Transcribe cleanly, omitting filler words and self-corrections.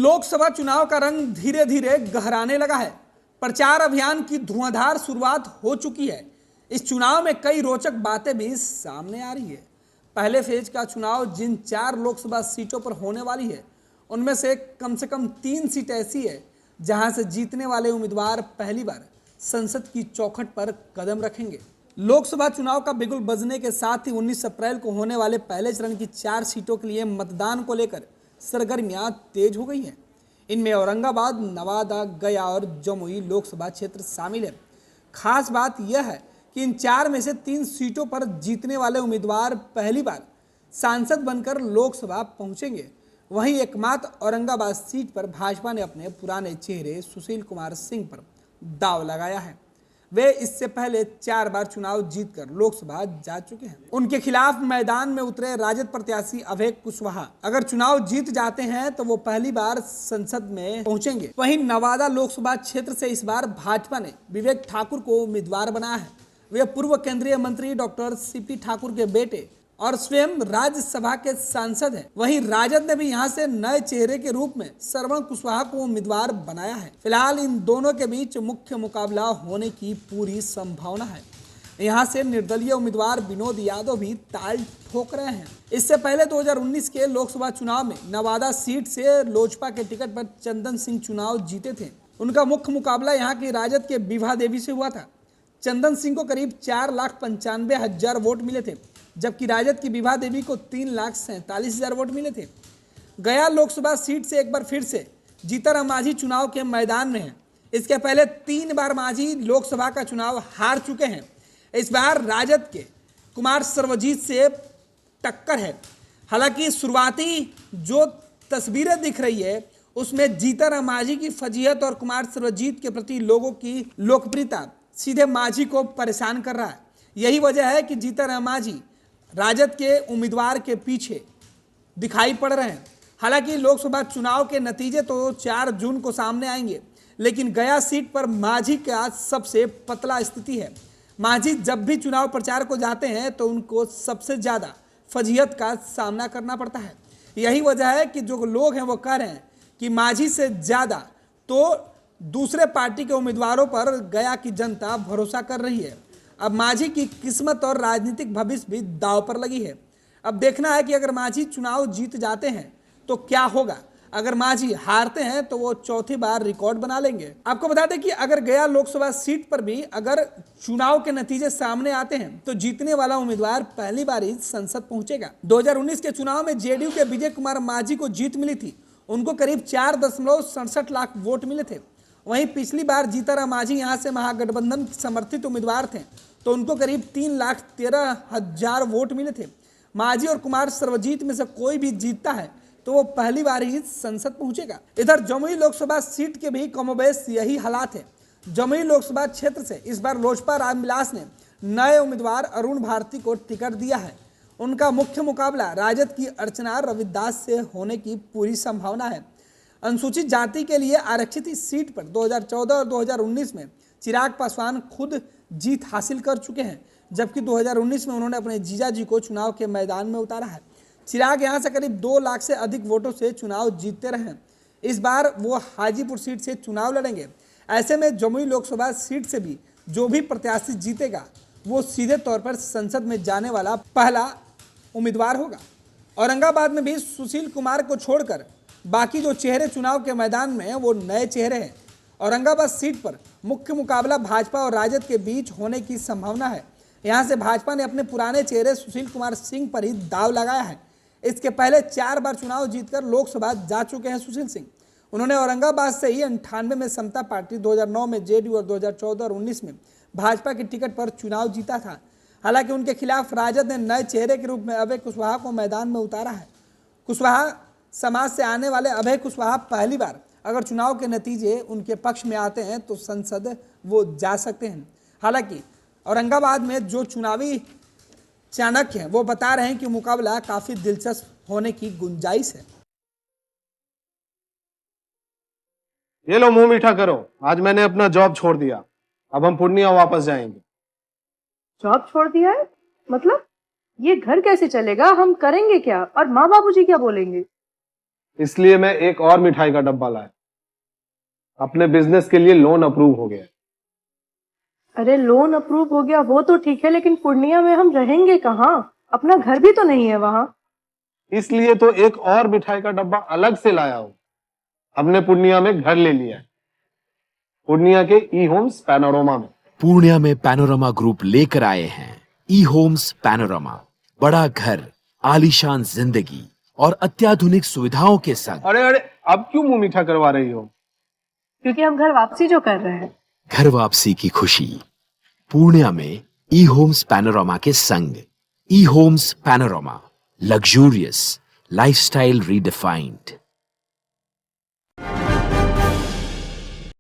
लोकसभा चुनाव का रंग धीरे धीरे गहराने लगा है। प्रचार अभियान की धुआंधार शुरुआत हो चुकी है। इस चुनाव में कई रोचक बातें भी सामने आ रही है। पहले फेज का चुनाव जिन 4 लोकसभा सीटों पर होने वाली है, उनमें से कम 3 सीट ऐसी है जहां से जीतने वाले उम्मीदवार पहली बार संसद की चौखट पर कदम रखेंगे। लोकसभा चुनाव का बिगुल बजने के साथ ही 19 अप्रैल को होने वाले पहले चरण की 4 सीटों के लिए मतदान को लेकर सरगर्मियां तेज हो गई हैं। इनमें औरंगाबाद, नवादा, गया और जमुई लोकसभा क्षेत्र शामिल है। खास बात यह है कि इन 4 में से 3 सीटों पर जीतने वाले उम्मीदवार पहली बार सांसद बनकर लोकसभा पहुंचेंगे। वहीं एकमात्र औरंगाबाद सीट पर भाजपा ने अपने पुराने चेहरे सुशील कुमार सिंह पर दांव लगाया है। वे इससे पहले 4 बार चुनाव जीतकर लोकसभा जा चुके हैं। उनके खिलाफ मैदान में उतरे राजद प्रत्याशी अभय कुशवाहा अगर चुनाव जीत जाते हैं तो वो पहली बार संसद में पहुंचेंगे। वहीं नवादा लोकसभा क्षेत्र से इस बार भाजपा ने विवेक ठाकुर को उम्मीदवार बनाया है। वे पूर्व केंद्रीय मंत्री डॉक्टर सीपी ठाकुर के बेटे और स्वयं राज्यसभा के सांसद हैं। वहीं राजद ने भी यहां से नए चेहरे के रूप में श्रवण कुशवाहा को उम्मीदवार बनाया है। फिलहाल इन दोनों के बीच मुख्य मुकाबला होने की पूरी संभावना है। यहां से निर्दलीय उम्मीदवार विनोद यादव भी ताल ठोक रहे हैं। इससे पहले 2019 के लोकसभा चुनाव में नवादा सीट से लोजपा के टिकट पर चंदन सिंह चुनाव जीते थे। उनका मुख्य मुकाबला यहाँ की राजद के विभा देवी से हुआ था। चंदन सिंह को करीब 4,95,000 वोट मिले थे, जबकि राजद की विभा देवी को 3,47,000 वोट मिले थे। गया लोकसभा सीट से एक बार फिर से जीतन मांझी चुनाव के मैदान में है। इसके पहले 3 बार मांझी लोकसभा का चुनाव हार चुके हैं। इस बार राजद के कुमार सर्वजीत से टक्कर है। हालांकि शुरुआती जो तस्वीरें दिख रही है उसमें जीतन मांझी की फजीहत और कुमार सर्वजीत के प्रति लोगों की लोकप्रियता सीधे मांझी को परेशान कर रहा है। यही वजह है कि जीतन मांझी राजद के उम्मीदवार के पीछे दिखाई पड़ रहे हैं। हालांकि लोकसभा चुनाव के नतीजे तो 4 जून को सामने आएंगे, लेकिन गया सीट पर मांझी का सबसे पतला स्थिति है। मांझी जब भी चुनाव प्रचार को जाते हैं तो उनको सबसे ज़्यादा फजीहत का सामना करना पड़ता है। यही वजह है कि जो लोग हैं वो कह रहे हैं कि मांझी से ज़्यादा तो दूसरे पार्टी के उम्मीदवारों पर गया की जनता भरोसा कर रही है। अब मांझी की किस्मत और राजनीतिक भविष्य भी दांव पर लगी है। अब देखना है कि अगर मांझी चुनाव जीत जाते हैं तो क्या होगा। अगर मांझी हारते हैं तो वो चौथी बार रिकॉर्ड बना लेंगे। आपको बता दें कि अगर गया लोकसभा सीट पर भी अगर चुनाव के नतीजे सामने आते हैं तो जीतने वाला उम्मीदवार पहली बार ही संसद पहुंचेगा। 2019 के चुनाव में जेडीयू के विजय कुमार मांझी को जीत मिली थी। उनको करीब 4.67 लाख वोट मिले थे। वहीं पिछली बार जीतन मांझी यहाँ से महागठबंधन समर्थित उम्मीदवार थे तो उनको करीब 3,13,000 वोट मिले थे। मांझी और कुमार सर्वजीत में से कोई भी जीतता है तो वो पहली बार ही संसद पहुंचेगा। इधर जमुई लोकसभा सीट के भी कमोबेश यही हालात है। जमुई लोकसभा क्षेत्र से इस बार लोजपा रामविलास ने नए उम्मीदवार अरुण भारती को टिकट दिया है। उनका मुख्य मुकाबला राजद की अर्चना रविदास से होने की पूरी संभावना है। अनुसूचित जाति के लिए आरक्षित इस सीट पर 2014 और 2019 में चिराग पासवान खुद जीत हासिल कर चुके हैं, जबकि 2019 में उन्होंने अपने जीजाजी को चुनाव के मैदान में उतारा है। चिराग यहां से करीब 2 लाख से अधिक वोटों से चुनाव जीतते रहे हैं। इस बार वो हाजीपुर सीट से चुनाव लड़ेंगे। ऐसे में जमुई लोकसभा सीट से भी जो भी प्रत्याशी जीतेगा वो सीधे तौर पर संसद में जाने वाला पहला उम्मीदवार होगा। औरंगाबाद में भी सुशील कुमार को छोड़कर बाकी जो चेहरे चुनाव के मैदान में हैं वो नए चेहरे हैं। औरंगाबाद सीट पर मुख्य मुकाबला भाजपा और राजद के बीच होने की संभावना है। यहां से भाजपा ने अपने पुराने चेहरे सुशील कुमार सिंह पर ही दाव लगाया है। इसके पहले 4 बार चुनाव जीतकर लोकसभा जा चुके हैं सुशील सिंह। उन्होंने औरंगाबाद से ही 98 में समता पार्टी, 2009 में जेडीयू और 2014 और 19 में भाजपा की टिकट पर चुनाव जीता था। हालांकि उनके खिलाफ राजद ने नए चेहरे के रूप में अभय कुशवाहा को मैदान में उतारा है। कुशवाहा समाज से आने वाले अभय कुशवाहा पहली बार अगर चुनाव के नतीजे उनके पक्ष में आते हैं तो संसद वो जा सकते हैं। हालांकि औरंगाबाद में जो चुनावी चाणक्य हैं वो बता रहे हैं कि मुकाबला काफी दिलचस्प होने की गुंजाइश है। ये लो मुंह मीठा करो, आज मैंने अपना जॉब छोड़ दिया। अब हम पूर्णिया वापस जाएंगे। जॉब छोड़ दिया है? मतलब ये घर कैसे चलेगा? हम करेंगे क्या? और माँ बाबूजी क्या बोलेंगे? इसलिए मैं एक और मिठाई का डब्बा लाया। अपने बिजनेस के लिए लोन अप्रूव हो गया। अरे लोन अप्रूव हो गया वो तो ठीक है, लेकिन पूर्णिया में हम रहेंगे कहाँ? अपना घर भी तो नहीं है वहां। इसलिए तो एक और मिठाई का डब्बा अलग से लाया हूं। हमने पूर्णिया में घर ले लिया है, पूर्णिया के ई होम्स पैनोरमा में। पूर्णिया में पैनोरमा ग्रुप लेकर आए हैं ई होम्स पैनोरमा, बड़ा घर, आलीशान जिंदगी और अत्याधुनिक सुविधाओं के संग। अरे अरे, अब क्यों मुंह मीठा करवा रही हो? क्योंकि हम घर वापसी जो कर रहे हैं। घर वापसी की खुशी पूर्णिया में ई होम्स पैनोरमा के संग। E Homes Panorama, luxurious lifestyle redefined.